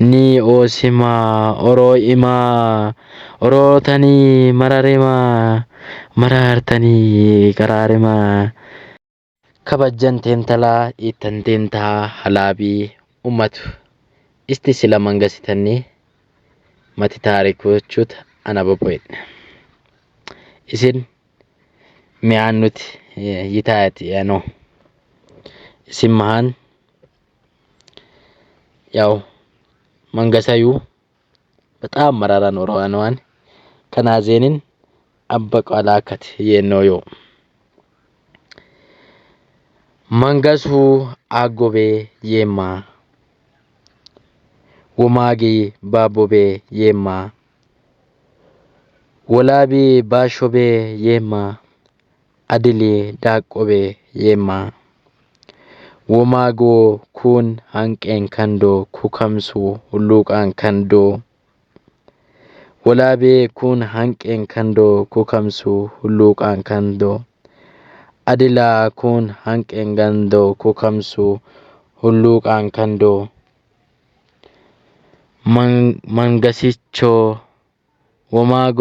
ni osima oro ima orotani mararema marartani kararema kabajjanteen talaa ittanteen taa halaabii ummatu isti sila mangasitanii mati taarikuuchuuta ana bobo'edha isin mi'aan nuti yitaati ano isin mahan yaw mangasayu በጣም መራራ ኖሮ አንዋን ከናዜንን አበቃላከት የኖዮ መንገሱ አጎቤ የማ ወማጌ ባቦቤ የማ ወላቢ ባሾቤ የማ አድሊ ዳቆቤ የማ ወማጎ ኩን አንቄን ከንዶ ኩከምሱ ሁሉቃን ከንዶ ወላቤ ኩን አንቄን ከንዶ ኩከምሱ ሁሉቃን ከንዶ አድላ ኩን አንቄን ገንዶ ኩከምሱ ሁሉቃን ከንዶ መንገሲቾ ወማጎ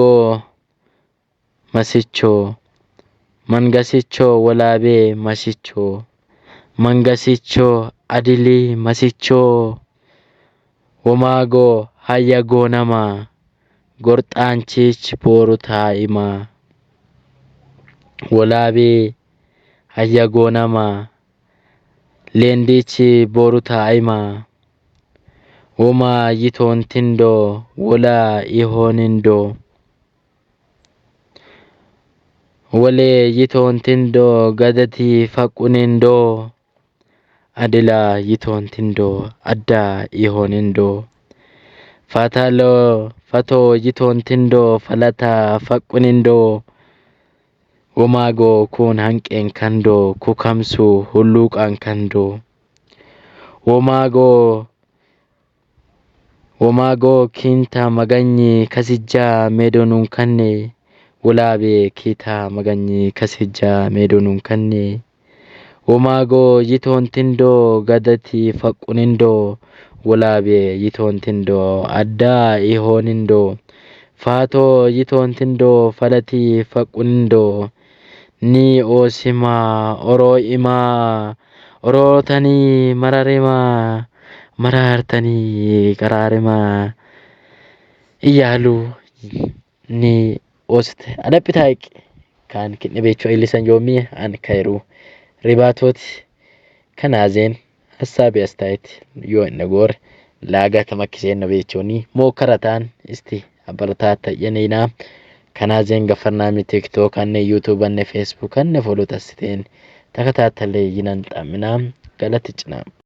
መሲቾ መንገሲቾ ወላቤ መሲቾ መንገሲቾ አድሊ መሲቾ ወማጎ ሃያጎነማ ጎርጣንቺች ቦሩታይማ ወላቤ ሃያጎነማ ሌንዲች ቦሩታይማ ወማ ይቶንቲንዶ ወላ ይሆንንዶ ወሌ ይቶንቲንዶ ገደቲ ፈቁንንዶ አድላ ይቶንቲንዶ አዳ ይሆንንዶ ፋታሎ ፈቶ ይቶንቲንዶ ፈለታ ፈቁንንዶ ወማጎ ኩን አንቄን ከንዶ ኩከምሱ ሁሉቃን ከንዶ ወማጎ ኪንታ መገኝ ከሲጃ ሜዶኑን ከኔ ወላቤ ኪታ መገኝ ከሲጃ ሜዶኑን ከኔ ወማጎ ይቶንቲንዶ ገደቲ ፈቁንንዶ ወላቤ ይቶንቲንዶ አዳ ይሆንንዶ ፋቶ ይቶንቲንዶ ፈለቲ ፈቁንንዶ ኒ ኦሲማ ኦሮ ኢማ ኦሮተኒ መራሬማ መራርተኒ ቀራሬማ እያሉ ኒ ኦስት አደብታይቅ ካን ክንቤቾ ኢሊሰን ዮሚ አን ካይሩ ሪባቶት ከናዜን ሀሳብ አስተያየት የነጎር ላጋ ተመክሴን ነው ቤቾኒ ሞከራታን እስቲ አበረታታ የኔና ከናዜን ገፈርናሚ ቲክቶክ አነ ዩቲዩብ አነ ፌስቡክ አነ ፎሎ ተስተን ተከታተለ ይናንጣምና ገለትጭና